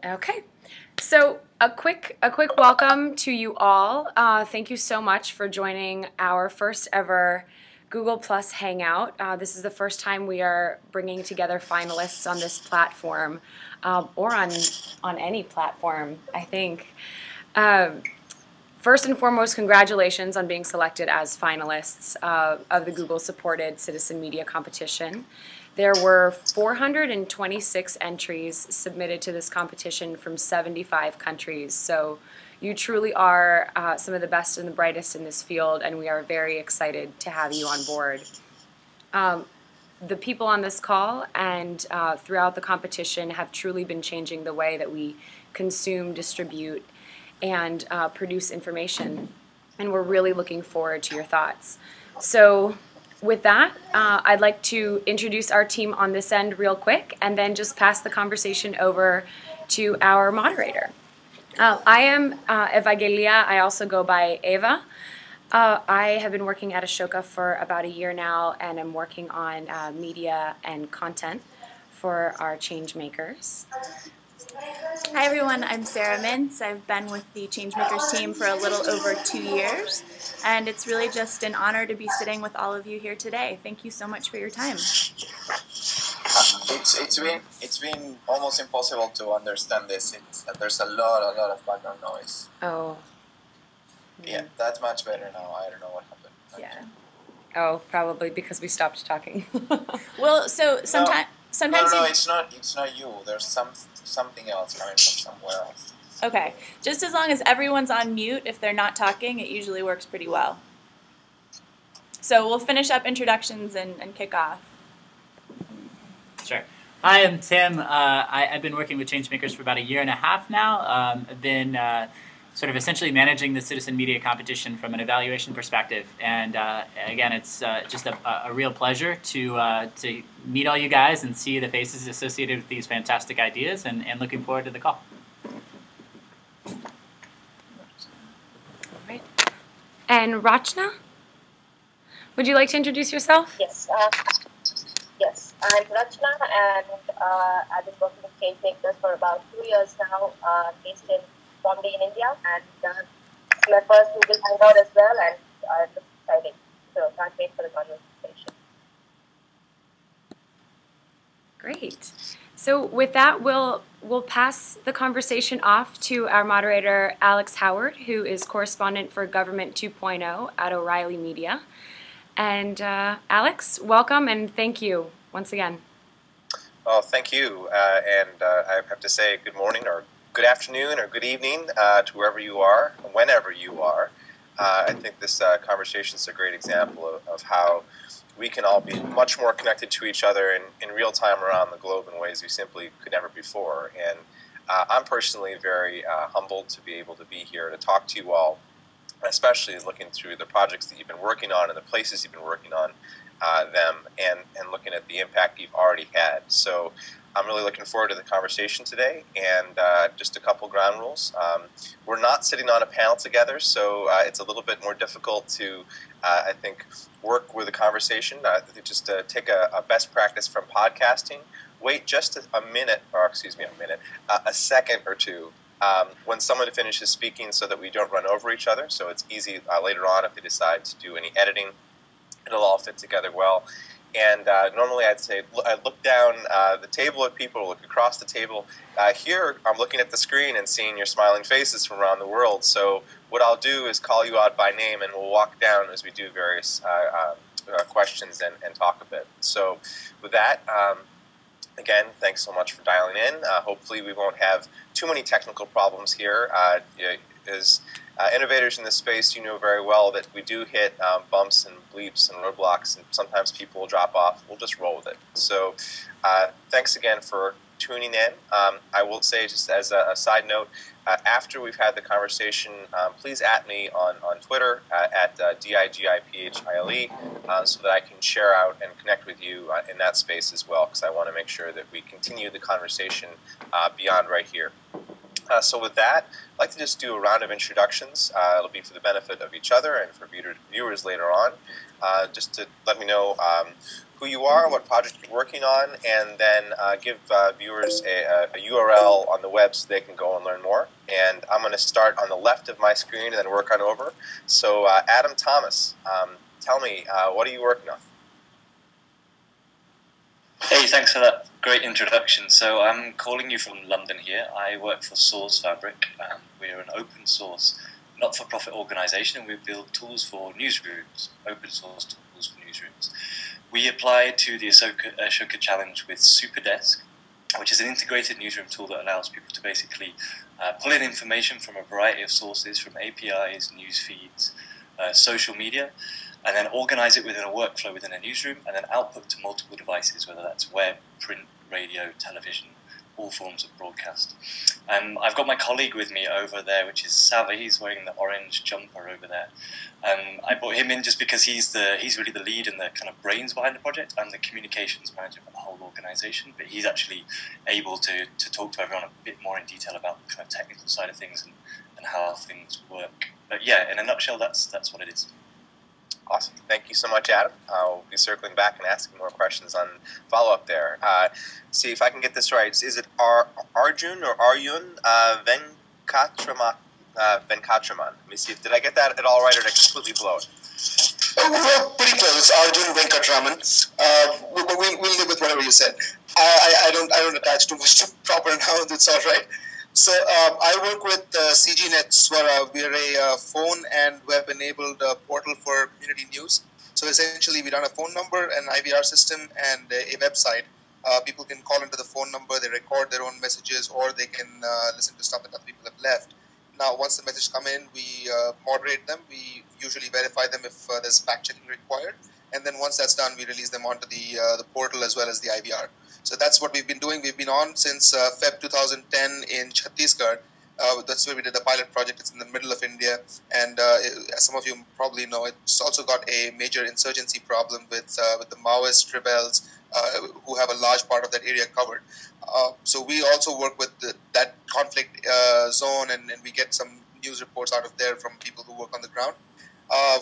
Okay, so a quick welcome to you all. Thank you so much for joining our first ever Google Plus Hangout. This is the first time we are bringing together finalists on this platform, or on any platform, I think. First and foremost, congratulations on being selected as finalists of the Google-supported Citizen Media Competition. There were 426 entries submitted to this competition from 75 countries, so you truly are some of the best and the brightest in this field, and we are very excited to have you on board. The people on this call and throughout the competition have truly been changing the way that we consume, distribute, and produce information, and we're really looking forward to your thoughts. So with that, I'd like to introduce our team on this end real quick and then just pass the conversation over to our moderator. I am Evangelia. I also go by Eva. I have been working at Ashoka for about a year now, and I'm working on media and content for our change makers. Hi everyone, I'm Sarah Mintz. I've been with the Changemakers team for a little over 2 years, and it's really just an honor to be sitting with all of you here today. Thank you so much for your time. It's been almost impossible to understand this. There's a lot of background noise. Oh. Yeah, that's much better now. I don't know what happened. Yeah. Oh, probably because we stopped talking. Well, so sometimes No, it's not you. There's something else coming from somewhere else. Okay, just as long as everyone's on mute, if they're not talking, it usually works pretty well. So we'll finish up introductions and kick off. Sure. Hi, I'm Tim. I've been working with Changemakers for about 1.5 years now. I've been sort of essentially managing the Citizen Media Competition from an evaluation perspective. And again, it's just a real pleasure to meet all you guys and see the faces associated with these fantastic ideas, and looking forward to the call. Right. And Rachna, would you like to introduce yourself? Yes. Yes, I'm Rachna, and I've been working with Changemakers for about 2 years now, based in Bombay in India, and my first Google Hangout as well, and it's exciting. So can't wait for the conversation. Great. So with that, we'll pass the conversation off to our moderator, Alex Howard, who is correspondent for Government 2.0 at O'Reilly Media. And Alex, welcome and thank you once again. Oh, thank you. And I have to say good morning or good afternoon or good evening to wherever you are, whenever you are. I think this conversation is a great example of how we can all be much more connected to each other in real time around the globe in ways we simply could never before. And I'm personally very humbled to be able to be here to talk to you all, especially looking through the projects that you've been working on and the places you've been working on them, and looking at the impact you've already had. So I'm really looking forward to the conversation today, and just a couple ground rules. We're not sitting on a panel together, so it's a little bit more difficult to, I think, work with a conversation. Just take a best practice from podcasting. Wait just a second or two when someone finishes speaking so that we don't run over each other, so it's easy later on if they decide to do any editing. It'll all fit together well. And normally I'd say, I look down the table at people, look across the table. Here I'm looking at the screen and seeing your smiling faces from around the world. So what I'll do is call you out by name, and we'll walk down as we do various questions and talk a bit. So with that, again, thanks so much for dialing in. Hopefully we won't have too many technical problems here. As innovators in this space, you know very well that we do hit bumps and bleeps and roadblocks, and sometimes people will drop off. We'll just roll with it. So thanks again for tuning in. I will say, just as a side note, after we've had the conversation, please @ me on Twitter at DIGIPHILE so that I can share out and connect with you in that space as well, because I want to make sure that we continue the conversation beyond right here. So with that, I'd like to just do a round of introductions. It'll be for the benefit of each other and for viewers later on. Just to let me know who you are, what project you're working on, and then give viewers a URL on the web so they can go and learn more. And I'm going to start on the left of my screen and then work on over. So Adam Thomas, tell me, what are you working on? Hey, thanks for that great introduction. So I'm calling you from London here. I work for Source Fabric. We're an open source, not-for-profit organisation, and we build tools for newsrooms, open source tools for newsrooms. We applied to the Ashoka Challenge with Superdesk, which is an integrated newsroom tool that allows people to basically pull in information from a variety of sources, from APIs, news feeds, social media, and then organize it within a workflow within a newsroom, and then output to multiple devices, whether that's web, print, radio, television, all forms of broadcast. I've got my colleague with me over there, which is Sava. He's wearing the orange jumper over there. I brought him in just because he's really the lead and the kind of brains behind the project. I'm the communications manager for the whole organization, but he's actually able to talk to everyone a bit more in detail about the kind of technical side of things and how things work. But yeah, in a nutshell, that's what it is. Awesome. Thank you so much, Adam. I'll be circling back and asking more questions on follow-up there. See if I can get this right. Is it Arjun or Aryun Venkatraman? Let me see. Did I get that at all right, or did I completely blow it? We're pretty close. Arjun Venkatraman. We'll live with whatever you said. I don't attach too much to proper nouns. It's all right. So I work with CGNet Swara. We are a phone and web-enabled portal for community news. So essentially, we run a phone number, an IVR system, and a website. People can call into the phone number, they record their own messages, or they can listen to stuff that other people have left. Now, once the messages come in, we moderate them. We usually verify them if there's fact-checking required. And then once that's done, we release them onto the portal as well as the IVR. So that's what we've been doing. We've been on since Feb 2010 in Chhattisgarh. That's where we did the pilot project. It's in the middle of India. And as some of you probably know, it's also got a major insurgency problem with the Maoist rebels who have a large part of that area covered. So we also work with that conflict zone, and we get some news reports out of there from people who work on the ground.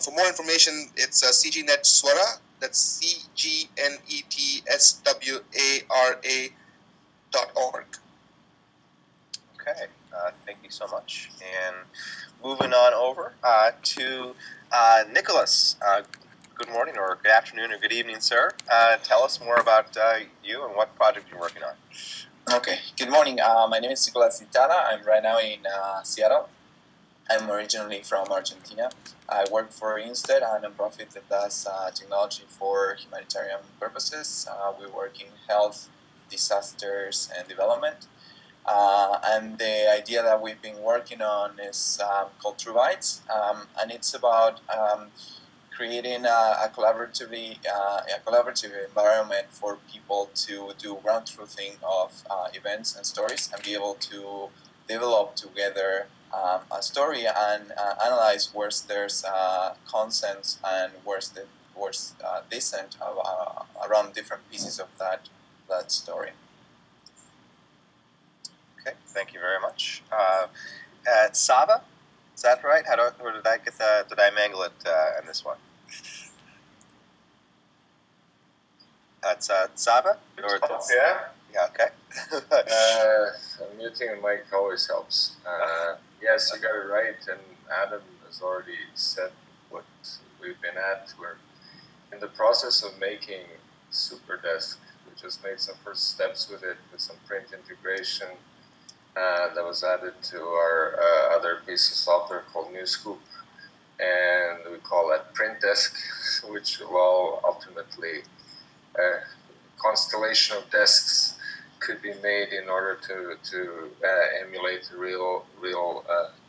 For more information, it's CGNet Swara. That's CGNETSWARA.org. Okay, thank you so much. And moving on over to Nicholas. Good morning, or good afternoon, or good evening, sir. Tell us more about you and what project you're working on. Okay, good morning. My name is Nicolas Zitara. I'm right now in Seattle. I'm originally from Argentina. I work for Instead, a nonprofit that does technology for humanitarian purposes. We work in health, disasters, and development. And the idea that we've been working on is called True Bytes, and it's about creating a collaborative environment for people to do ground truthing of events and stories and be able to develop together a story and analyze where there's consent and where's dissent around different pieces of that story. Okay, thank you very much. Sava, is that right? Or did I get that? Did I mangle it in this one? That's Sava? Or Yeah. Yeah, okay. Muting a mic always helps. Yes, you got it right, and Adam has already said what we've been at. We're in the process of making Superdesk. We just made some first steps with it, with some print integration that was added to our other piece of software called NewsScoop, and we call that Print Desk, which will ultimately constellation of desks could be made in order to emulate a real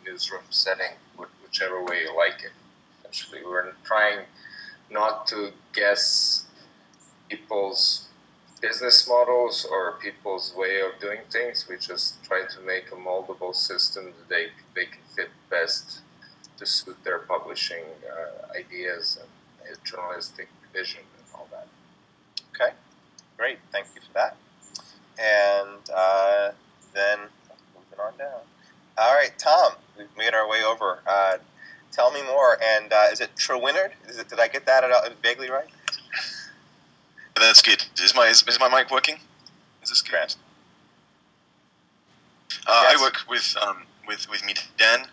newsroom setting, whichever way you like it. Essentially, we're trying not to guess people's business models or people's way of doing things. We just try to make a moldable system that they can fit best to suit their publishing ideas and journalistic vision and all that. Okay, great. Thank you for that. And then moving on down. All right, Tom, we've made our way over. Tell me more. And is it Trewinard? Did I get that vaguely right? That's good. Is my mic working? Is this good? Grant. Yes. I work with Meetan.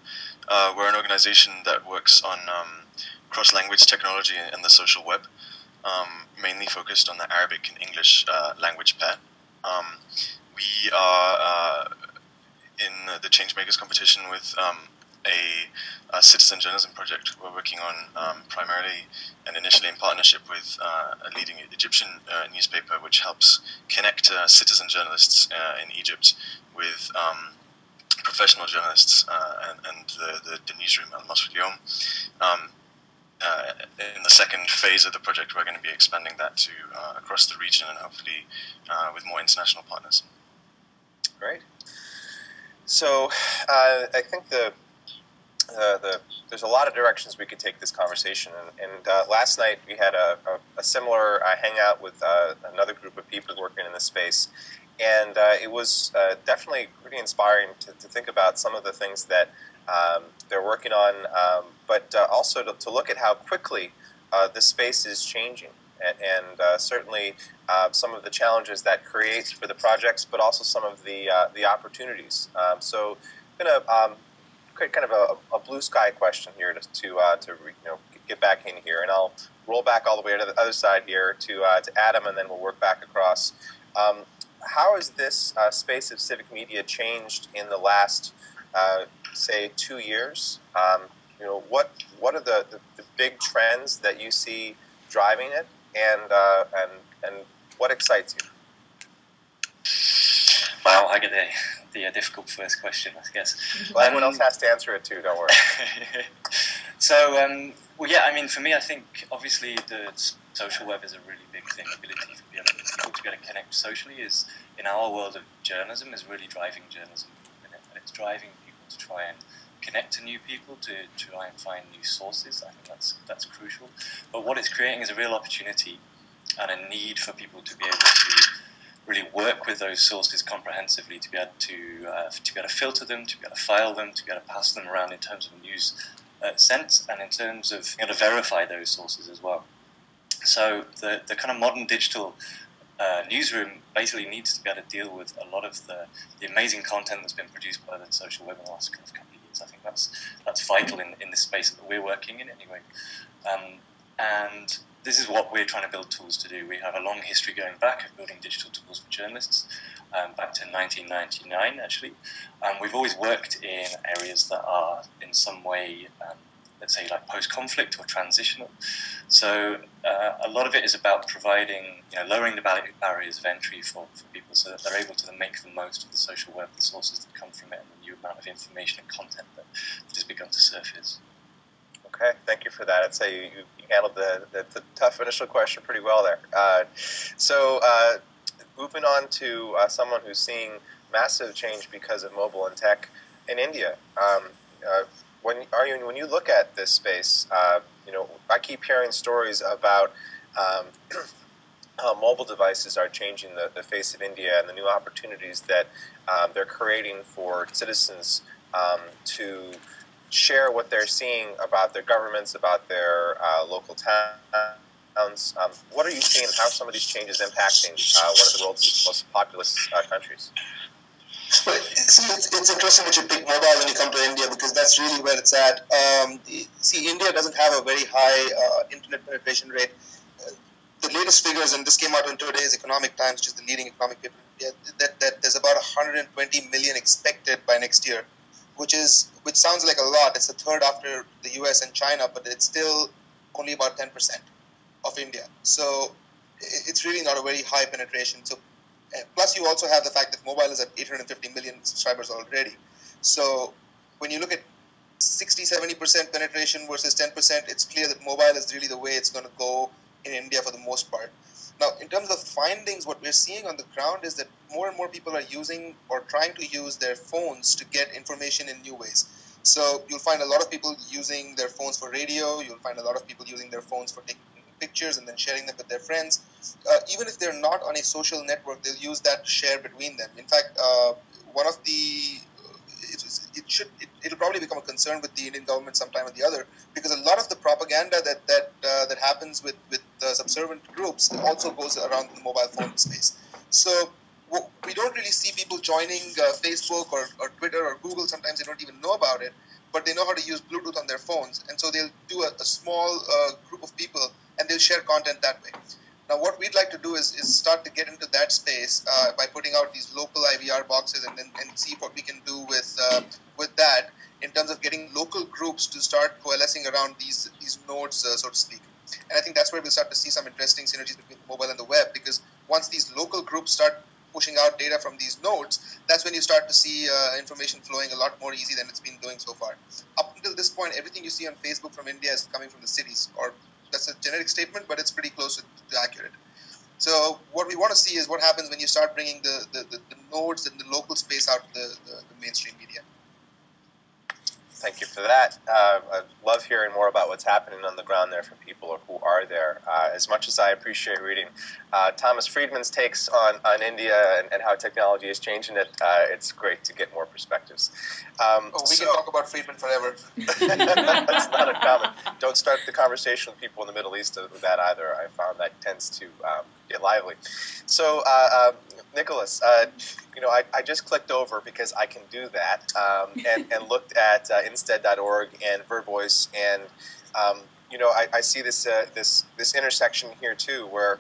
We're an organization that works on cross-language technology and the social web, mainly focused on the Arabic and English language pair. We are in the Changemakers competition with a citizen journalism project we're working on primarily and initially in partnership with a leading Egyptian newspaper, which helps connect citizen journalists in Egypt with professional journalists and the newsroom Al Masr Yom. In the second phase of the project, we're going to be expanding that to across the region and hopefully with more international partners. Great. So I think there's a lot of directions we could take this conversation. And last night we had a similar hangout with another group of people working in this space. And it was definitely pretty inspiring to think about some of the things that they're working on, but also to look at how quickly this space is changing. And certainly some of the challenges that creates for the projects, but also some of the opportunities. So I'm going to create kind of a blue sky question here to get back in here, and I'll roll back all the way to the other side here to Adam, and then we'll work back across. How has this space of civic media changed in the last, say, 2 years? What are the big trends that you see driving it, and what excites you? Wow, I get the difficult first question, I guess. Well, everyone else has to answer it too, don't worry. So, well, yeah, I mean, for me, I think obviously the social web is a really big thing. The ability for people to be able to connect socially is, in our world of journalism, is really driving journalism. And it's driving people to try and connect to new people, to try and find new sources. I think that's crucial. But what it's creating is a real opportunity and a need for people to be able to really work with those sources comprehensively, to be able to filter them, to be able to file them, to be able to pass them around in terms of a news sense, and in terms of being able to verify those sources as well. So the kind of modern digital newsroom basically needs to be able to deal with a lot of the amazing content that's been produced by the social web in the last couple of years. I think that's vital in this space that we're working in anyway. And this is what we're trying to build tools to do. We have a long history going back of building digital tools for journalists, back to 1999 actually. We've always worked in areas that are in some way, let's say, like post-conflict or transitional. So a lot of it is about providing, lowering the barriers of entry for people so that they're able to make the most of the social web, the sources that come from it, and the new amount of information and content that has begun to surface. Okay, thank you for that. I'd say you handled the tough initial question pretty well there. So moving on to someone who's seeing massive change because of mobile and tech in India. When you look at this space, I keep hearing stories about how mobile devices are changing the face of India and the new opportunities that they're creating for citizens to share what they're seeing about their governments, about their local towns. What are you seeing? How are some of these changes impacting one of the world's most populous countries? Well, it's interesting that you pick mobile when you come to India, because that's really where it's at. India doesn't have a very high internet penetration rate. The latest figures, and this came out in today's Economic Times, which is the leading economic paper in India, that there's about 120 million expected by next year, which sounds like a lot. It's the third after the US and China, but it's still only about 10% of India. So it's really not a very high penetration. So plus you also have the fact that mobile is at 850 million subscribers already. So when you look at 60-70% penetration versus 10%, it's clear that mobile is really the way it's going to go in India for the most part. Now, in terms of findings, what we're seeing on the ground is that more and more people are using or trying to use their phones to get information in new ways. So you'll find a lot of people using their phones for radio. You'll find a lot of people using their phones for taking pictures and then sharing them with their friends. Even if they're not on a social network, they'll use that to share between them. In fact, it it'll probably become a concern with the Indian government sometime or the other, because a lot of the propaganda that happens with subservient groups also goes around the mobile phone space. So we don't really see people joining Facebook or Twitter or Google. Sometimes they don't even know about it, but they know how to use Bluetooth on their phones, and so they'll do a small group of people, and they'll share content that way. Now, what we'd like to do is start to get into that space by putting out these local IVR boxes, and see what we can do with that in terms of getting local groups to start coalescing around these nodes, so to speak. And I think that's where we'll start to see some interesting synergies between mobile and the web, because once these local groups start pushing out data from these nodes, that's when you start to see information flowing a lot more easy than it's been doing so far. Up until this point, everything you see on Facebook from India is coming from the cities, or that's a generic statement, but it's pretty close to accurate. So what we want to see is what happens when you start bringing the nodes and the local space out to the mainstream media. Thank you for that. I love hearing more about what's happening on the ground there for people who are there. As much as I appreciate reading Thomas Friedman's takes on India and how technology is changing it, it's great to get more perspectives. We can talk about Friedman forever. That's not uncommon. Don't start the conversation with people in the Middle East with that either. I found that tends to get lively. So, Nicholas, I just clicked over because I can do that, and looked at instead.org and VerVoice, and I see this intersection here too, where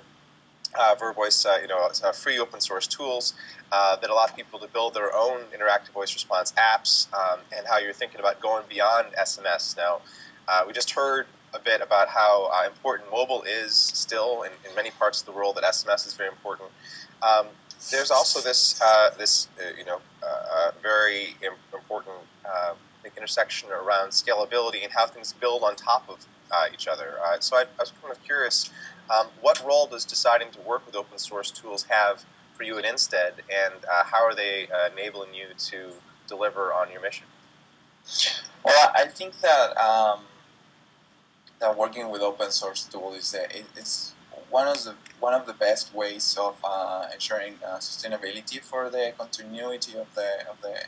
VerVoice, free open source tools that allow people to build their own interactive voice response apps, and how you're thinking about going beyond SMS. Now, we just heard a bit about how important mobile is still in many parts of the world, that SMS is very important. There's also this very important intersection around scalability and how things build on top of each other. So I was kind of curious, what role does deciding to work with open source tools have for you at Instead, and how are they enabling you to deliver on your mission? Well, I think that that working with open source tools is one of the best ways of ensuring sustainability for the continuity of the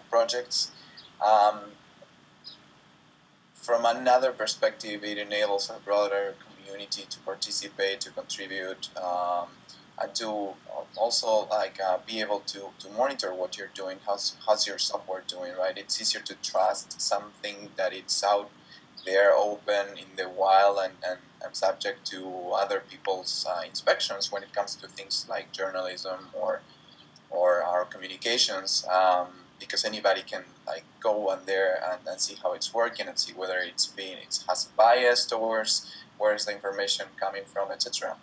projects. From another perspective, it enables a broader community to participate, to contribute, and to also be able to monitor what you're doing. How's your software doing, right? It's easier to trust something that it's out there, open in the wild, and subject to other people's inspections when it comes to things like journalism or our communications, because anybody can go on there and see how it's working, and see whether it has a bias towards where is the information coming from, etc.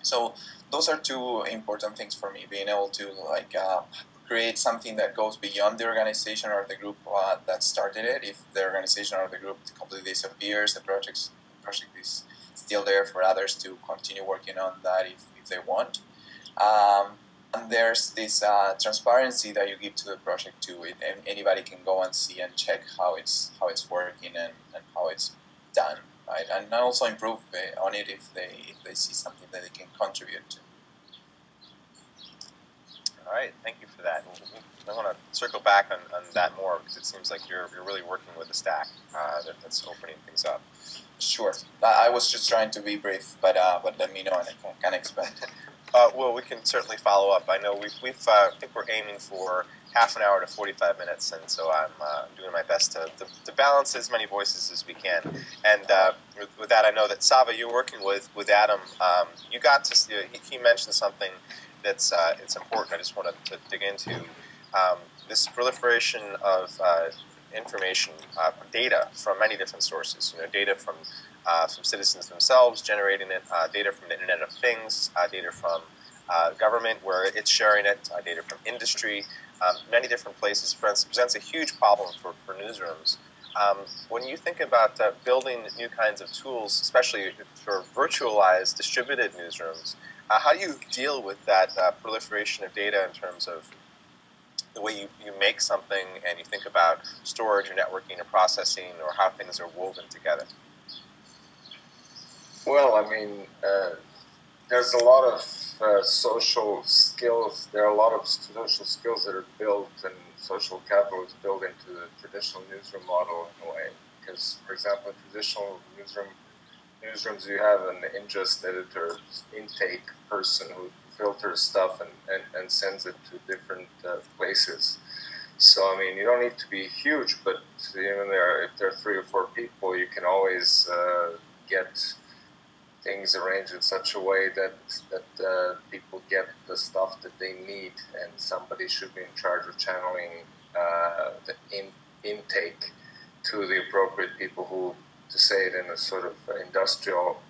So those are two important things for me: being able to create something that goes beyond the organization or the group that started it. If the organization or the group completely disappears, the project is still there for others to continue working on that if they want. And there's this transparency that you give to the project too. And anybody can go and see and check how it's working and how it's done, right? And also improve on it if they see something that they can contribute to. All right, thank you for that. I want to circle back on that more, because it seems like you're really working with a stack that's opening things up. Sure. I was just trying to be brief, but let me know and I can expand. Well, we can certainly follow up. I know I think we're aiming for half an hour to 45 minutes, and so I'm doing my best to balance as many voices as we can. And with that, I know that Sava, you're working with Adam. You got to he mentioned something that's it's important. I just wanted to dig into this proliferation of information, data from many different sources. Data from citizens themselves generating it, data from the Internet of Things, data from government where it's sharing it, data from industry, many different places. Presents a huge problem for newsrooms. When you think about building new kinds of tools, especially for virtualized, distributed newsrooms, how do you deal with that proliferation of data in terms of the way you make something and you think about storage or networking or processing, or how things are woven together? Well, I mean, there's a lot of social skills. There are a lot of social skills that are built, and social capital is built into the traditional newsroom model in a way. Because, for example, in traditional newsrooms, you have an ingest editor, intake person who filters stuff and sends it to different places. So, I mean, you don't need to be huge, but even if there are 3 or 4 people, you can always get things arranged in such a way that people get the stuff that they need, and somebody should be in charge of channeling the intake to the appropriate people who, to say it in a sort of industrial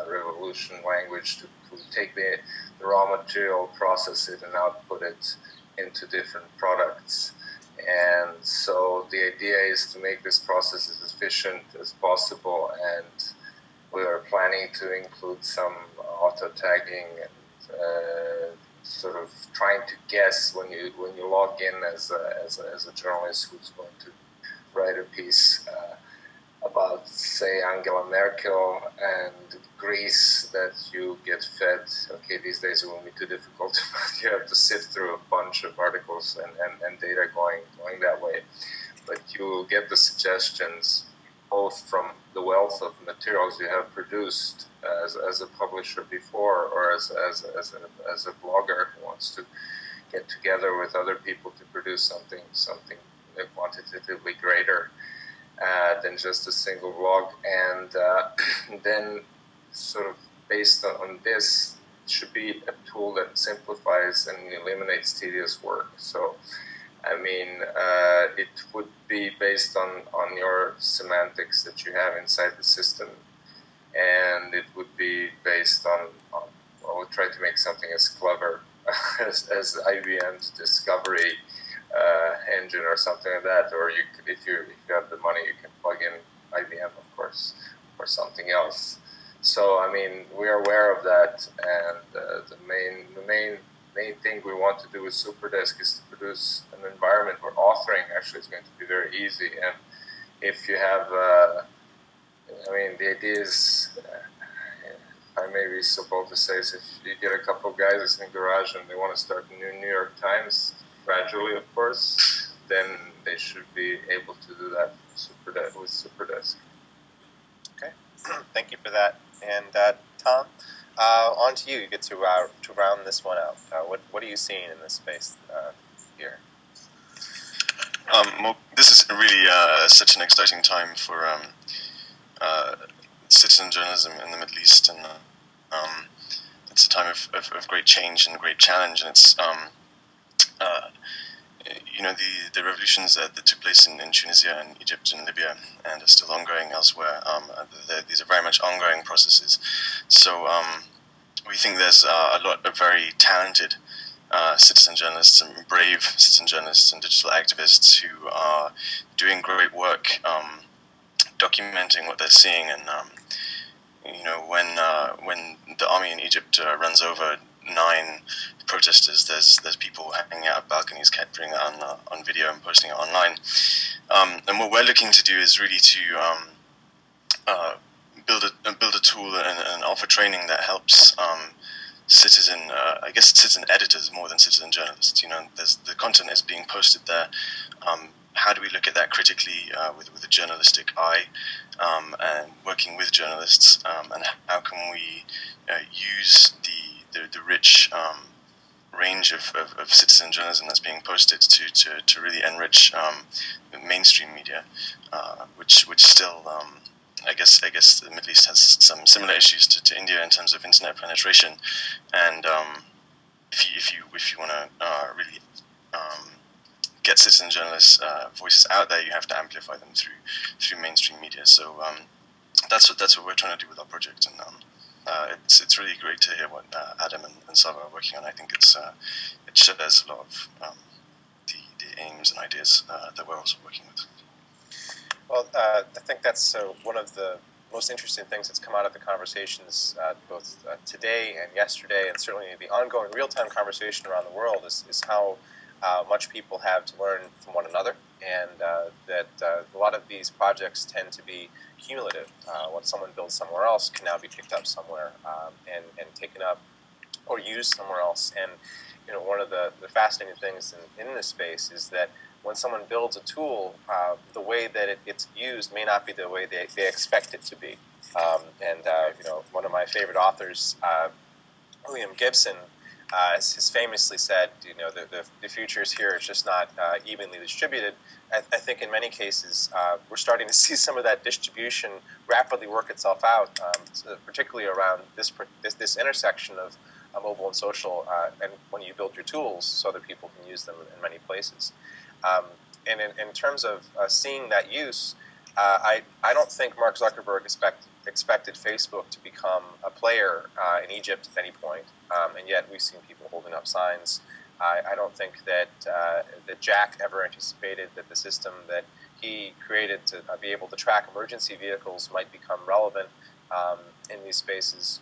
revolution language, to take the raw material, process it, and output it into different products. And so the idea is to make this process as efficient as possible, and we are planning to include some auto tagging and sort of trying to guess when you log in as a journalist who's going to write a piece about, say, Angela Merkel and Greece, that you get fed, okay, these days it won't be too difficult, but you have to sift through a bunch of articles and data going that way. But you will get the suggestions both from the wealth of materials you have produced as a publisher before, or as a blogger who wants to get together with other people to produce something quantitatively greater than just a single blog, and then sort of based on this should be a tool that simplifies and eliminates tedious work. So, I mean, it would be based on your semantics that you have inside the system, and it would be based on well, we'll try to make something as clever as IBM's discovery engine or something like that, or if you have the money, you can plug in IBM, of course, or something else. So, I mean, we are aware of that, and the main thing we want to do with Superdesk is to produce an environment where authoring actually is going to be very easy. And if you have, I mean, the idea is, I may be so bold to say, is if you get a couple of guys in the garage and they want to start a new New York Times, gradually, of course, then they should be able to do that with Superdesk. Okay, thank you for that. And Tom, on to you. You get to round this one out. What are you seeing in this space here? Well, this is really such an exciting time for citizen journalism in the Middle East, and it's a time of great change and great challenge, and it's you know, the revolutions that took place in Tunisia and Egypt and Libya and are still ongoing elsewhere, these are very much ongoing processes. So we think there's a lot of very talented citizen journalists and brave citizen journalists and digital activists who are doing great work documenting what they're seeing. And you know, when the army in Egypt runs over 9 protesters, there's people hanging out balconies, capturing it on video and posting it online. And what we're looking to do is really to build a tool and offer training that helps citizen editors more than citizen journalists. You know, the content is being posted there. How do we look at that critically with a journalistic eye, and working with journalists, and how can we use the rich range of citizen journalism that's being posted to really enrich the mainstream media, which still I guess the Middle East has some similar issues to India in terms of internet penetration, and if you want to really get citizen journalists' voices out there, you have to amplify them through mainstream media. So that's what we're trying to do with our project, and it's really great to hear what Adam and Sava are working on. I think it shares a lot of the aims and ideas that we're also working with. Well, I think that's one of the most interesting things that's come out of the conversations both today and yesterday, and certainly the ongoing real-time conversation around the world is how much people have to learn from one another, and that a lot of these projects tend to be cumulative. What someone builds somewhere else can now be picked up somewhere and taken up or used somewhere else. And one of the fascinating things in this space is that when someone builds a tool, the way that it's used may not be the way they expect it to be. One of my favorite authors, William Gibson, has famously said, the future is here. It's just not evenly distributed. I think in many cases we're starting to see some of that distribution rapidly work itself out, particularly around this intersection of mobile and social, and when you build your tools so other people can use them in many places. And in terms of seeing that use, I don't think Mark Zuckerberg expected Facebook to become a player in Egypt at any point, and yet we've seen people holding up signs. I don't think that Jack ever anticipated that the system that he created to be able to track emergency vehicles might become relevant in these spaces.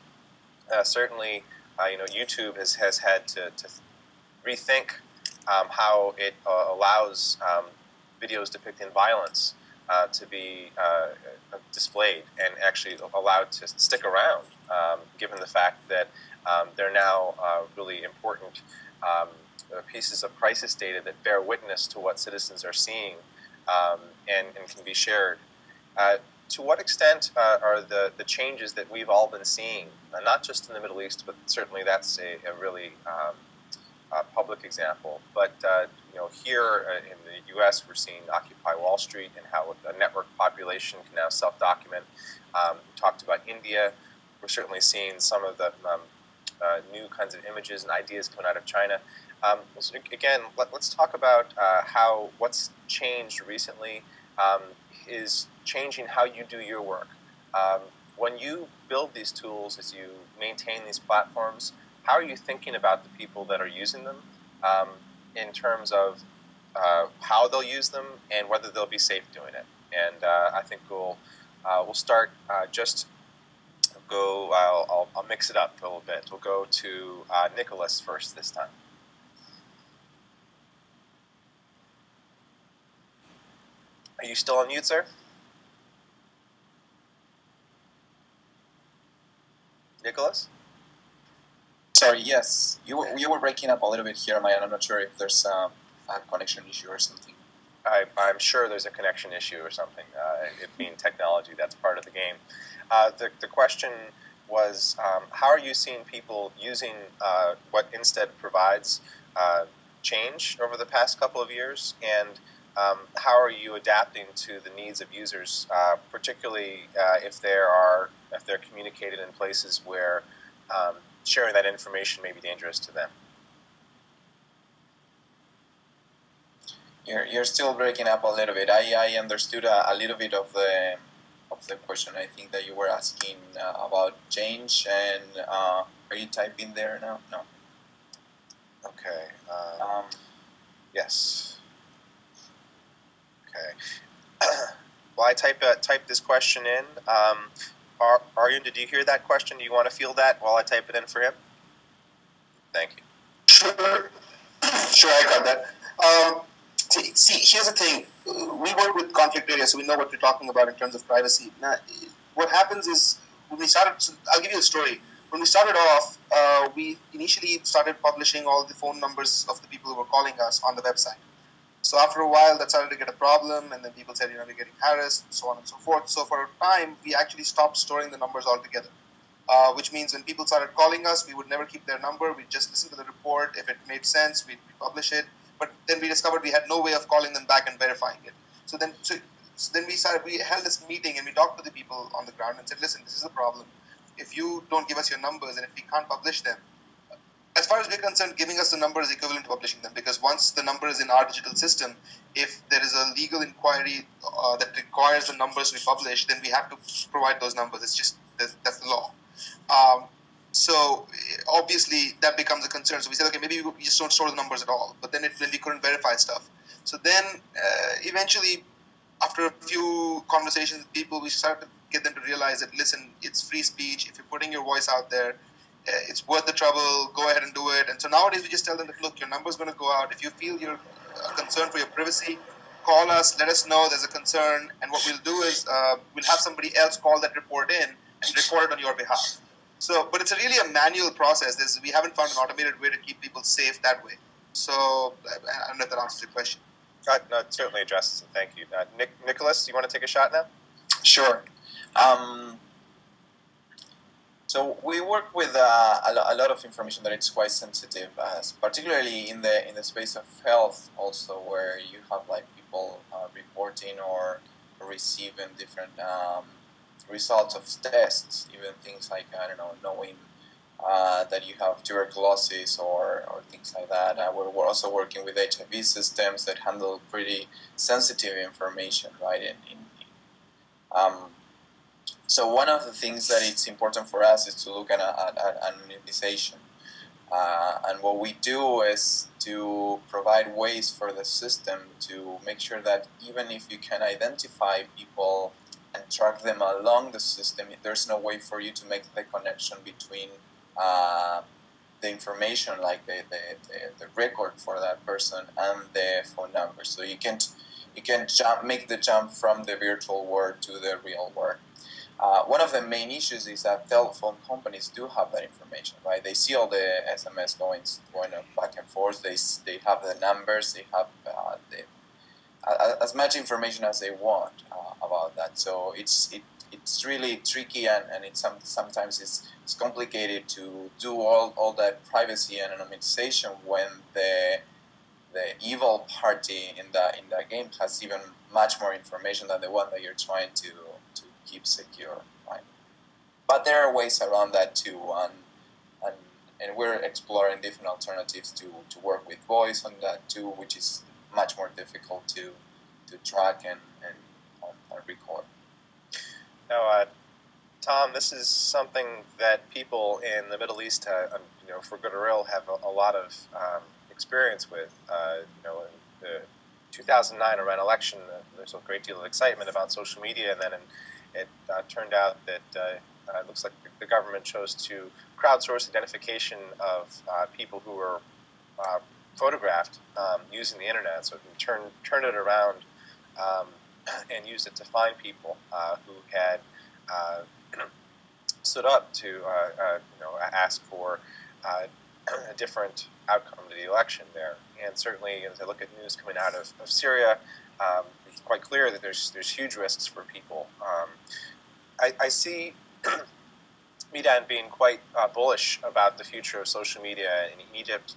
Certainly, YouTube has had to rethink how it allows videos depicting violence to be displayed and actually allowed to stick around, given the fact that they're now really important pieces of crisis data that bear witness to what citizens are seeing and can be shared. To what extent are the changes that we've all been seeing, not just in the Middle East, but certainly that's a really public example, but here in the U.S. we're seeing Occupy Wall Street and how a network population can now self-document. We talked about India. We're certainly seeing some of the new kinds of images and ideas coming out of China. So again, let's talk about how what's changed recently is changing how you do your work. When you build these tools, as you maintain these platforms, how are you thinking about the people that are using them in terms of how they'll use them and whether they'll be safe doing it? And I think we'll start I'll mix it up a little bit. We'll go to Nicholas first this time. Are you still on mute, sir? Nicholas? Sorry, yes. You were breaking up a little bit here, Maya. I'm not sure if there's a connection issue or something. I'm sure there's a connection issue or something. It being technology, that's part of the game. The question was, how are you seeing people using what Instead provides change over the past couple of years, and how are you adapting to the needs of users, particularly if they're communicated in places where sharing that information may be dangerous to them? You're still breaking up a little bit. I understood a little bit of the question. I think that you were asking about change, and are you typing there now? No. Okay. Yes. Okay. Well, I type this question in. Arjun, did you hear that question? Do you want to field that while I type it in for him? Thank you. Sure, I got that. See, here's the thing. We work with conflict areas, so we know what we're talking about in terms of privacy. Now, what happens is, when we started, I'll give you a story. When we started off, we initially started publishing all the phone numbers of the people who were calling us on the website. So after a while, that started to get a problem, and then people said, we're getting harassed, and so on and so forth. So for a time, we actually stopped storing the numbers altogether, which means when people started calling us, we would never keep their number. We'd just listen to the report. If it made sense, we'd publish it. But then we discovered we had no way of calling them back and verifying it. So then we held this meeting, and we talked to the people on the ground and said, listen, this is the problem. If you don't give us your numbers, and if we can't publish them, as far as we're concerned, giving us the number is equivalent to publishing them, because once the number is in our digital system, if there is a legal inquiry that requires the numbers to be published, then we have to provide those numbers. It's just, that's the law. So obviously that becomes a concern. So we said, okay, maybe we just don't store the numbers at all. But then we couldn't verify stuff. So then eventually, after a few conversations with people, we started to get them to realize that, listen, it's free speech. If you're putting your voice out there, it's worth the trouble. Go ahead and do it. And so nowadays we just tell them that, look, your number's going to go out. If you feel you're concerned for your privacy, call us. Let us know there's a concern. And what we'll do is we'll have somebody else call that report in and record it on your behalf. So, but it's really a manual process. We haven't found an automated way to keep people safe that way. So I don't know if that answers your question. No, it certainly addresses it. Thank you. Nicholas, do you want to take a shot now? Sure. So we work with a lot of information that is quite sensitive, particularly in the space of health, also where you have like people reporting or receiving different results of tests, even things like, I don't know, knowing that you have tuberculosis or things like that. We're also working with HIV systems that handle pretty sensitive information, right? So one of the things that it's important for us is to look at anonymization. And what we do is to provide ways for the system to make sure that even if you can identify people and track them along the system, there's no way for you to make the connection between the information, like the record for that person and the phone number. So you can't make the jump from the virtual world to the real world. One of the main issues is that telephone companies do have that information, right? They see all the SMS going back and forth. They have the numbers. They have as much information as they want about that. So it's really tricky, and sometimes it's complicated to do all that privacy and anonymization when the evil party in the game has even much more information than the one that you're trying to keep secure, right? But there are ways around that too, and we're exploring different alternatives to work with voice on that too, which is much more difficult to track and record. Now, Tom, this is something that people in the Middle East, for good or ill, have a lot of experience with. In the 2009 Iran election, there's a great deal of excitement about social media, and then it turned out that it looks like the government chose to crowdsource identification of people who were photographed using the internet, so it can turn it around and use it to find people who had stood up to ask for a different outcome to the election there. And certainly, as I look at news coming out of Syria, it's quite clear that there's huge risks for people. I see Midan being quite bullish about the future of social media in Egypt.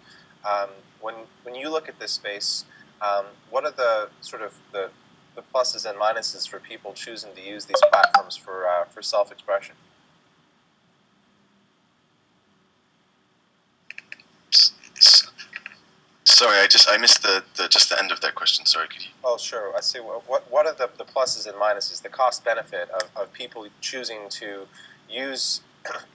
When you look at this space, what are the sort of the pluses and minuses for people choosing to use these platforms for self-expression? Sorry, I missed just the end of that question. Sorry, could you? Oh, sure. I see. What are the pluses and minuses, the cost benefit of people choosing to use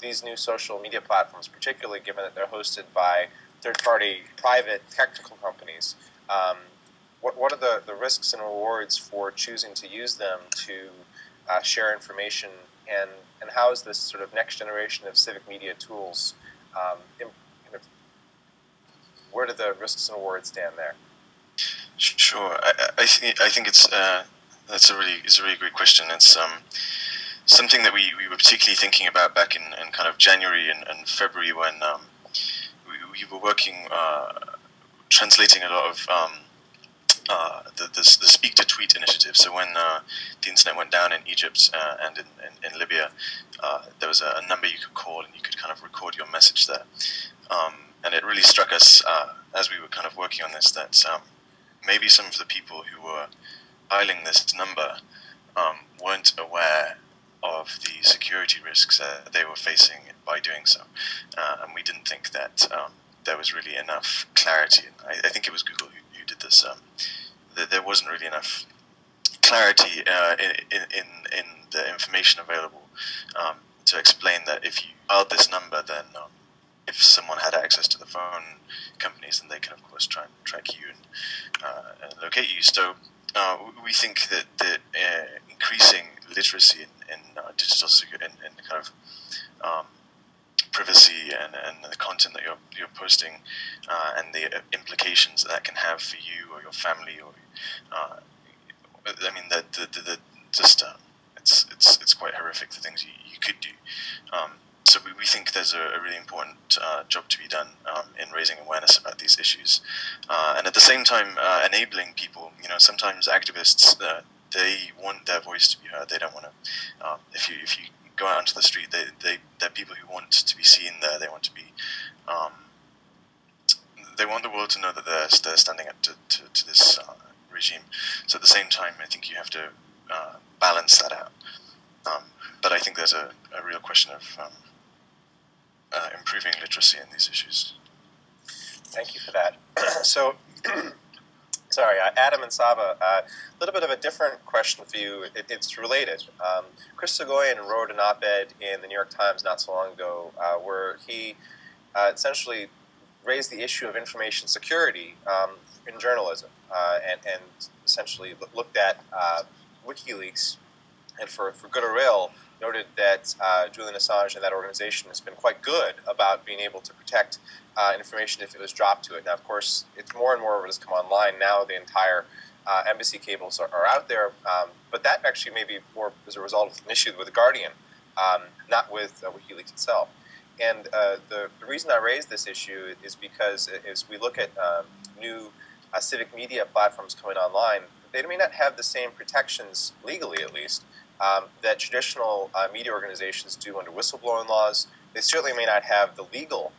these new social media platforms, particularly given that they're hosted by third-party private technical companies? What are the risks and rewards for choosing to use them to share information, and how is this sort of next generation of civic media tools where do the risks and rewards stand there? Sure, I think it's that's a really great question. It's something that we were particularly thinking about back in kind of January and February when we were working translating a lot of the speak to tweet initiative. So when the internet went down in Egypt and in Libya, there was a number you could call and you could kind of record your message there. And it really struck us as we were kind of working on this that maybe some of the people who were dialing this number weren't aware of the security risks that they were facing by doing so. And we didn't think that there was really enough clarity. I think it was Google who did this. There wasn't really enough clarity in the information available to explain that if you dialed this number, then if someone had access to the phone companies, then they can, of course, try and track you and locate you. So we think that increasing literacy in digital security and kind of privacy and the content that you're posting and the implications that can have for you or your family, or I mean, it's quite horrific, the things you could do. so we think there's a really important job to be done in raising awareness about these issues, and at the same time enabling people. Sometimes activists they want their voice to be heard. They don't want to. If you go out onto the street, they're people who want to be seen there. They want to be. They want the world to know that they're standing up to this regime. So at the same time, I think you have to balance that out. But I think there's a real question of improving literacy in these issues. Thank you for that. So, sorry, Adam and Sava, a little bit of a different question for you. It's related. Chris Soghoian wrote an op-ed in the New York Times not so long ago where he essentially raised the issue of information security in journalism and essentially looked at WikiLeaks and for good or ill noted that Julian Assange and that organization has been quite good about being able to protect information if it was dropped to it. Now, of course, it's more and more of it has come online. Now the entire embassy cables are out there, but that actually may be more as a result of an issue with The Guardian, not with WikiLeaks itself. And the reason I raised this issue is because as we look at new civic media platforms coming online, they may not have the same protections, legally at least, that traditional media organizations do under whistleblowing laws. They certainly may not have the legal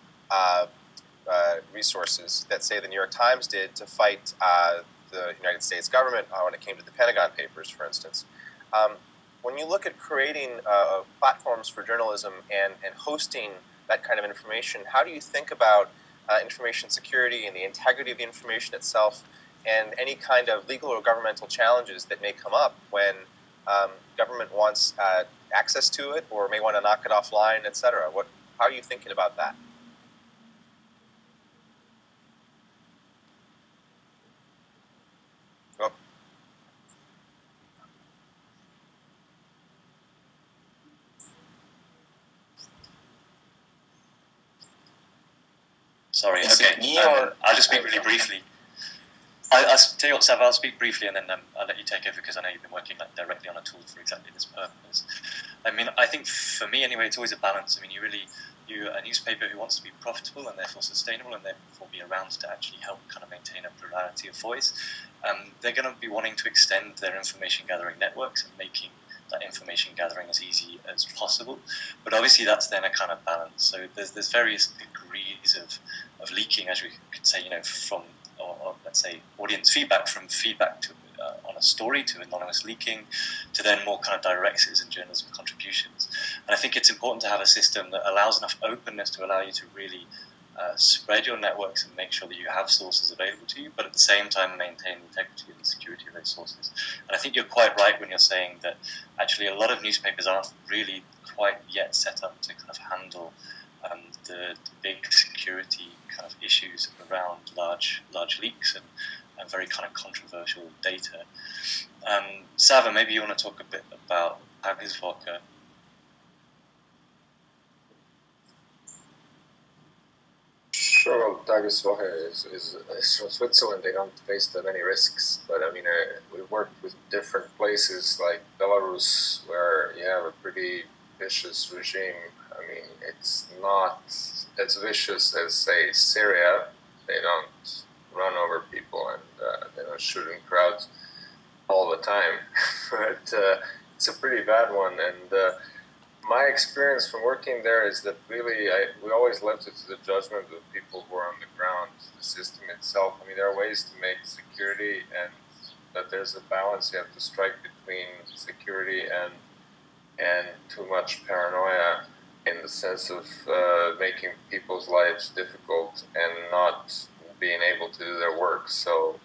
resources that, say, the New York Times did to fight the United States government when it came to the Pentagon Papers, for instance. When you look at creating platforms for journalism and hosting that kind of information, how do you think about information security and the integrity of the information itself and any kind of legal or governmental challenges that may come up when government wants access to it or may want to knock it offline, etc.? How are you thinking about that? Oh. Sorry, Is okay. it me or I'll just speak really briefly. I'll tell you what, Sav, I'll speak briefly and then I'll let you take over because I know you've been working directly on a tool for exactly this purpose. I mean, I think for me anyway, it's always a balance. I mean, you're a newspaper who wants to be profitable and therefore sustainable and therefore be around to actually help kind of maintain a plurality of voice. They're going to be wanting to extend their information gathering networks and making that information gathering as easy as possible. But obviously that's then a kind of balance. So there's various degrees of leaking, as we could say, from or let's say audience feedback, from feedback to on a story to anonymous leaking to then more kind of direct citizen journalism contributions. And I think it's important to have a system that allows enough openness to allow you to really spread your networks and make sure that you have sources available to you, but at the same time maintain the integrity and the security of those sources. And I think you're quite right when you're saying that actually a lot of newspapers aren't really quite yet set up to kind of handle the big security kind of issues around large leaks and very kind of controversial data. Sava, maybe you want to talk a bit about Tageswoche. Sure, well, Tageswoche is from Switzerland. They don't face that many risks, but I mean, we worked with different places like Belarus, where you have a pretty vicious regime. I mean, it's not as vicious as, say, Syria. They don't run over people and they don't shoot in crowds all the time, but it's a pretty bad one. And my experience from working there is that really we always left it to the judgment of people who are on the ground, the system itself. I mean, there are ways to make security, but there's a balance you have to strike between security and too much paranoia, in the sense of making people's lives difficult and not being able to do their work. So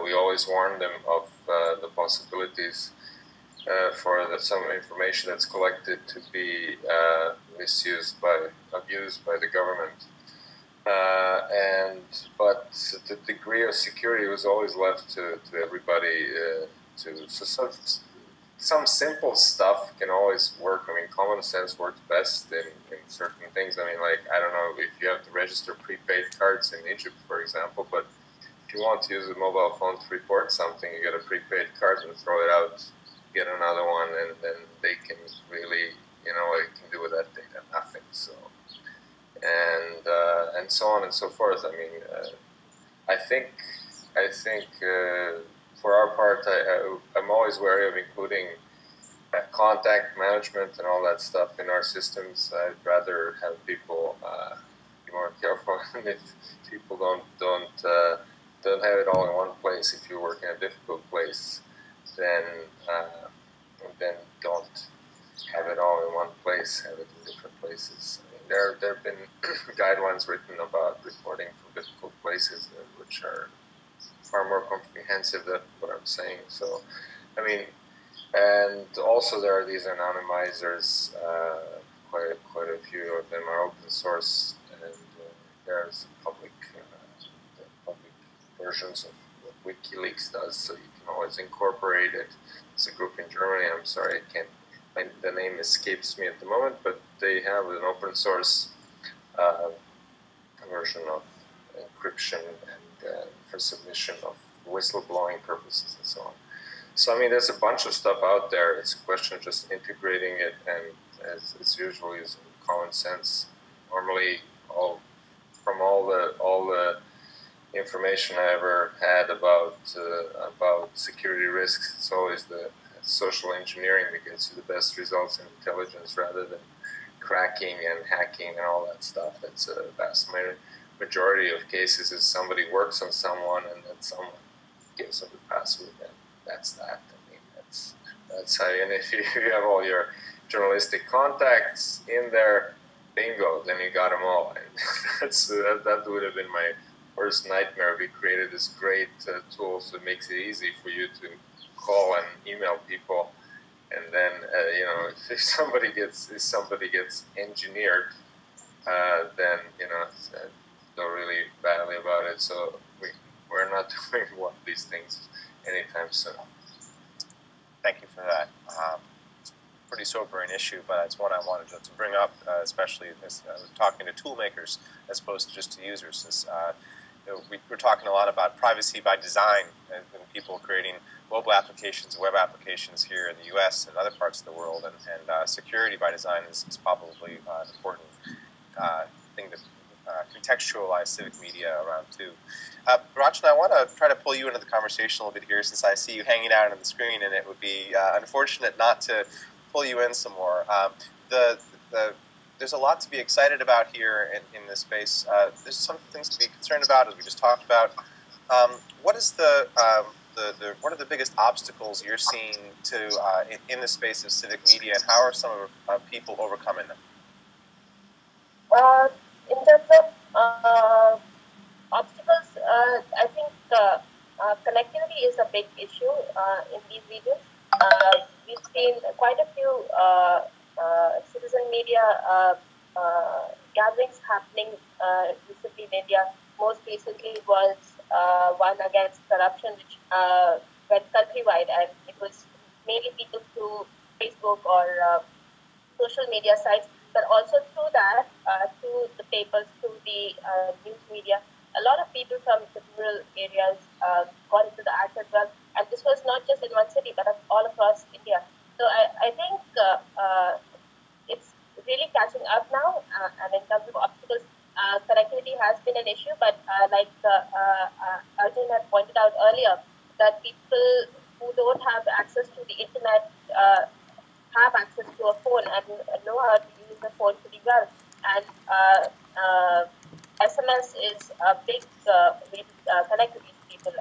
we always warn them of the possibilities for some information that's collected to be abused by the government. But the degree of security was always left to everybody. Some simple stuff can always work. I mean, common sense works best in certain things. I mean, like, I don't know if you have to register prepaid cards in Egypt, for example, but if you want to use a mobile phone to report something, you get a prepaid card and throw it out, get another one, and then they can really, it can do with that data nothing. So and so on and so forth. I mean, I think for our part, I'm always wary of including contact management and all that stuff in our systems. I'd rather have people be more careful if people don't have it all in one place. If you work in a difficult place, then don't have it all in one place. Have it in different places. I mean, there have been guidelines written about reporting from difficult places, which are far more comprehensive than what I'm saying. So, I mean, and also there are these anonymizers. Quite a few of them are open source, and there's public versions of what WikiLeaks does, so you can always incorporate it. It's a group in Germany. I'm sorry, the name escapes me at the moment, but they have an open source version of encryption and for submission of whistleblowing purposes and so on. So I mean, there's a bunch of stuff out there. It's a question of just integrating it, and as it's usually using common sense. Normally, all the information I ever had about security risks, it's always the social engineering that gets you the best results in intelligence, rather than cracking and hacking and all that stuff. That's a vast majority of cases is somebody works on someone and then someone gives them the password, and that's that. I mean, that's how. And if you have all your journalistic contacts in there, bingo, then you got them all. And that would have been my worst nightmare. We created this great tool so it makes it easy for you to call and email people, and then if somebody gets engineered, then feel really badly about it. So we're not doing one of these things anytime soon. Thank you for that. Pretty sobering issue, but it's one I wanted to bring up, especially as talking to tool makers as opposed to just to users. Since we're talking a lot about privacy by design and people creating mobile applications, web applications here in the U.S. and other parts of the world, and security by design is probably an important thing to contextualize civic media around too. Rachna, I want to try to pull you into the conversation a little bit here, since I see you hanging out on the screen, and it would be unfortunate not to pull you in some more. There's a lot to be excited about here in this space. There's some things to be concerned about, as we just talked about. What is what are the biggest obstacles you're seeing in the space of civic media, and how are some of people overcoming them? In terms of obstacles, I think connectivity is a big issue in these regions. We've seen quite a few citizen media gatherings happening recently in India. Most recently was one against corruption, which went countrywide, and it was mainly people through Facebook or social media sites, but also through that, through the papers, through the news media. A lot of people from the rural areas got into the act as well, and this was not just in one city, but all across India. So I think it's really catching up now, and in terms of obstacles, connectivity has been an issue, but like Arjun had pointed out earlier, that people who don't have access to the internet have access to a phone and know how to use the phone pretty well. And SMS is a big way to connect with these people,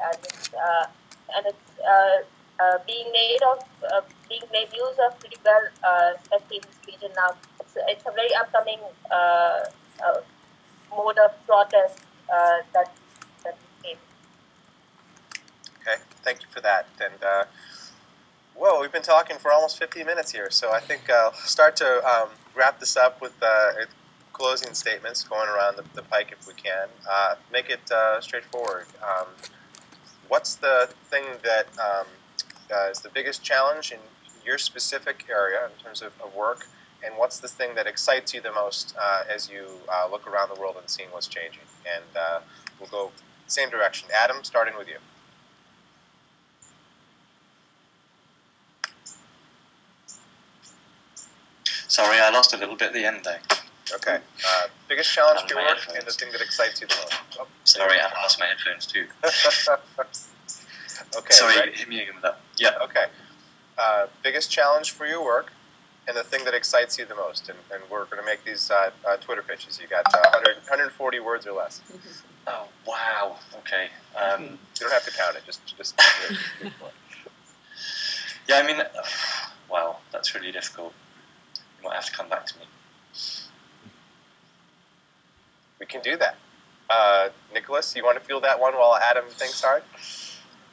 and it's being made use of pretty well, especially in this region now. It's a very upcoming mode of protest that we see. Okay, thank you for that. And whoa, we've been talking for almost 15 minutes here, so I think I'll start to wrap this up with closing statements going around the pike if we can. Make it straightforward. What's the thing that is the biggest challenge in your specific area in terms of work, and what's the thing that excites you the most as you look around the world and seeing what's changing? And we'll go same direction. Adam, starting with you. Sorry, I lost a little bit at the end there. Okay. Biggest challenge for your work and the thing that excites you the most. Oh, sorry, I lost my headphones too. Okay. Sorry, ready? hit me again with that. Yeah. Okay. Biggest challenge for your work and the thing that excites you the most. And we're going to make these Twitter pitches. You got 140 words or less. Oh, wow. Okay. You don't have to count it. Just yeah, I mean, wow, that's really difficult. You might have to come back to me. We can do that. Nicholas, you want to field that one while Adam thinks hard?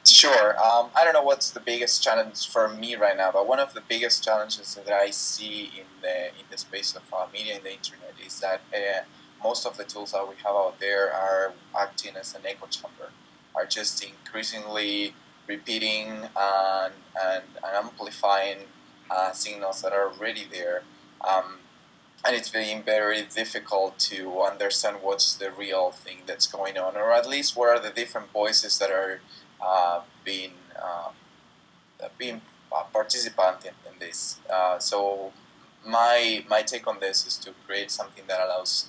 Sure. I don't know what's the biggest challenge for me right now, but one of the biggest challenges that I see in the space of media in the internet is that most of the tools that we have out there are acting as an echo chamber, are just increasingly repeating and amplifying signals that are already there. And it's being very difficult to understand what's the real thing that's going on, or at least what are the different voices that are being participant in this. So my take on this is to create something that allows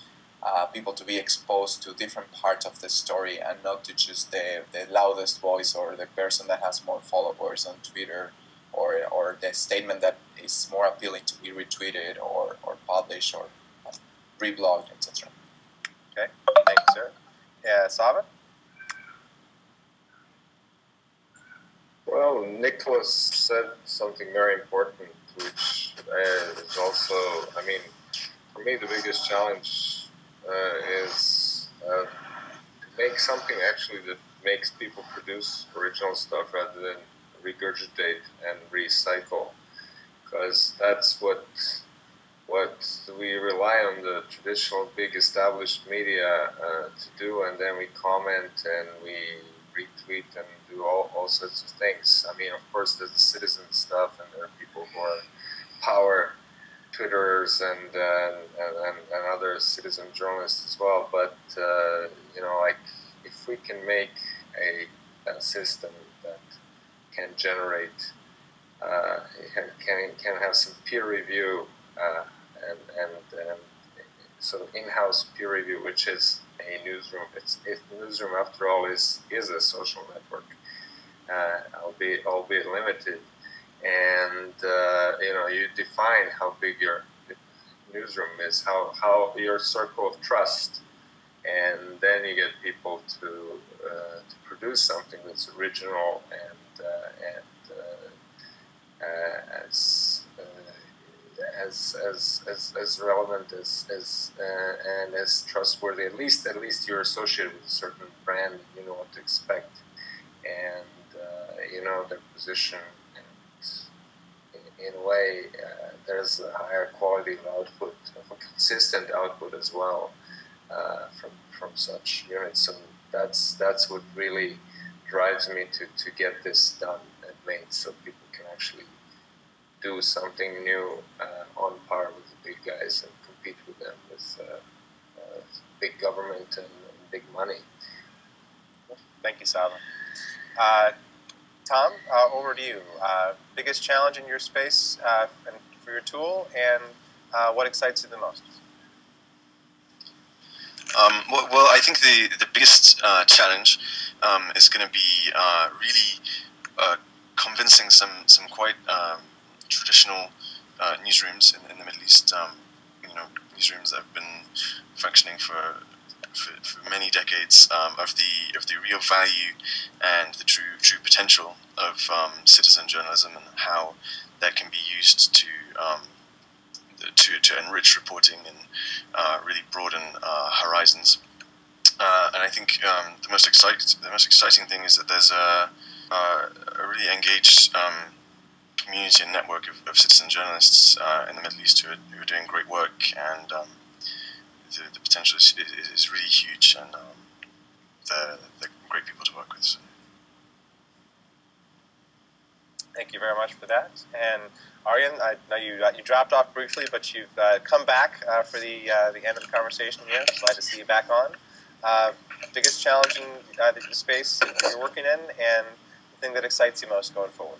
people to be exposed to different parts of the story and not to just the loudest voice or the person that has more followers on Twitter or the statement that is more appealing to be retweeted or published or reblogged, etc. Okay, thank you, sir. Yeah, Sava? Well, Nicholas said something very important, which is also, I mean, for me the biggest challenge is to make something actually that makes people produce original stuff rather than regurgitate and recycle, because that's what we rely on the traditional big established media to do, and then we comment and we retweet and do all sorts of things. I mean, of course, there's the citizen stuff, and there are people who are power Twitterers and other citizen journalists as well. But you know, like if we can make a system that can generate, can have some peer review and sort of in-house peer review, which is a newsroom. The newsroom, after all, is a social network, albeit limited. And you know, you define how big your newsroom is, how your circle of trust, and then you get people to produce something that's original and as relevant as and as trustworthy. At least you're associated with a certain brand, and you know what to expect, and you know their position. And in a way, there's a higher quality of output, of a consistent output as well from such units. So that's what really drives me to get this done and made, so people can actually do something new on par with the big guys and compete with them with big government and big money. Thank you, Sava. Tom, over to you. Biggest challenge in your space and for your tool, and what excites you the most? Well, I think the biggest challenge is going to be really convincing some quite traditional newsrooms in the Middle East. You know, newsrooms that have been functioning for many decades, of the real value and the true potential of citizen journalism and how that can be used to enrich reporting and really broaden horizons. And I think the most exciting thing is that there's a really engaged community and network of citizen journalists in the Middle East who are doing great work, and the potential is really huge, and they're great people to work with. So. Thank you very much for that. And Aryan, I know you dropped off briefly, but you've come back for the end of the conversation here. Glad to see you back on. Biggest challenge in the space you're working in, and the thing that excites you most going forward?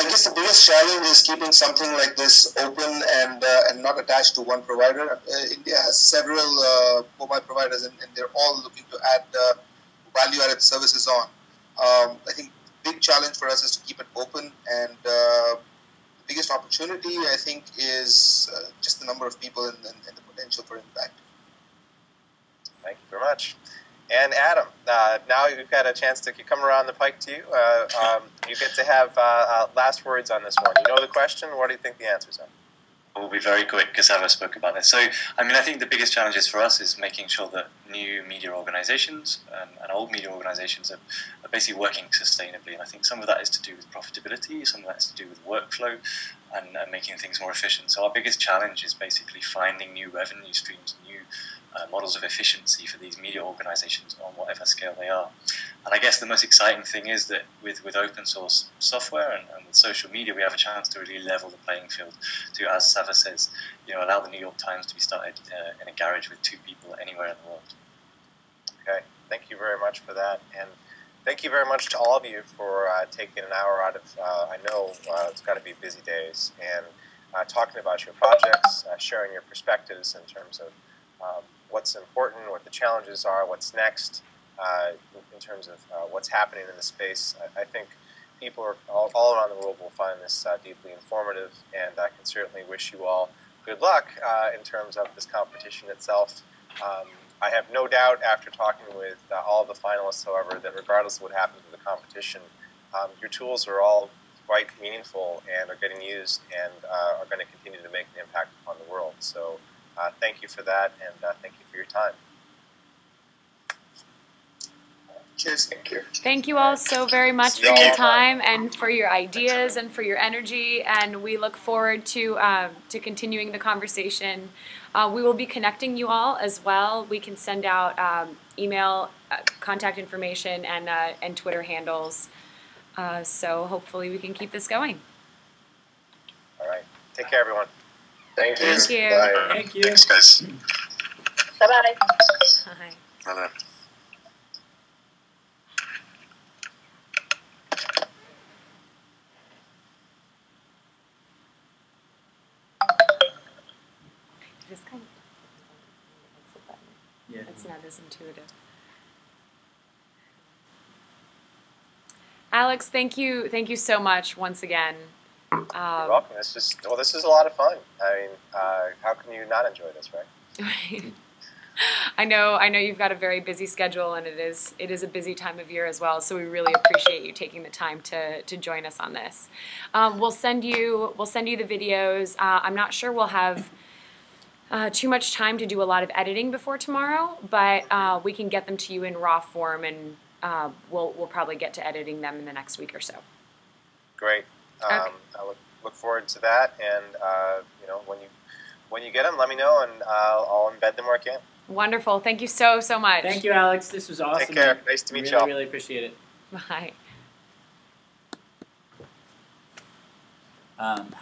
I guess the biggest challenge is keeping something like this open and not attached to one provider. India has several mobile providers, and they're all looking to add value-added services on. I think big challenge for us is to keep it open, and the biggest opportunity, I think, is just the number of people and the potential for impact. Thank you very much. And Adam, now you've had a chance to come around the pike to you. You get to have last words on this one. You know the question. What do you think the answers are? We'll be very quick because Ava spoke about this. So, I mean, I think the biggest challenges for us is making sure that new media organizations and old media organizations are basically working sustainably. And I think some of that is to do with profitability, some of that is to do with workflow and making things more efficient. So our biggest challenge is basically finding new revenue streams, new models of efficiency for these media organizations on whatever scale they are. And I guess the most exciting thing is that with open source software and with social media, we have a chance to really level the playing field to, as Sava says, allow the New York Times to be started in a garage with 2 people anywhere in the world. Okay, thank you very much for that. And thank you very much to all of you for taking an hour out of, I know it's got to be busy days, and talking about your projects, sharing your perspectives in terms of what's important, what the challenges are, what's next, in terms of what's happening in the space. I think people are all around the world will find this deeply informative, and I can certainly wish you all good luck in terms of this competition itself. I have no doubt after talking with all of the finalists, however, that regardless of what happens with the competition, your tools are all quite meaningful and are getting used and are going to continue to make an impact upon the world. So thank you for that, and thank you for your time. Cheers. Thank you. Thank you all so very much for your time and for your ideas and for your energy, and we look forward to continuing the conversation. We will be connecting you all as well. We can send out email, contact information, and Twitter handles. So hopefully we can keep this going. All right. Take care, everyone. Thank you. Thank you. Bye. Thank you. Thanks, guys. Bye-bye. Bye. Bye-bye. It is kind of exit button. Yeah. It's not as intuitive. Alex, thank you so much once again. You're welcome. This is a lot of fun. I mean, how can you not enjoy this, right? I know you've got a very busy schedule, and it is a busy time of year as well. So we really appreciate you taking the time to join us on this. We'll send you the videos. I'm not sure we'll have too much time to do a lot of editing before tomorrow, but we can get them to you in raw form, and we'll probably get to editing them in the next week or so. Great. Okay. I look forward to that, and when you get them, let me know, and I'll embed them where I can. Wonderful. Thank you so much. Thank you, Alex. This was awesome. Take care. Nice to meet y'all. Really appreciate it. Bye.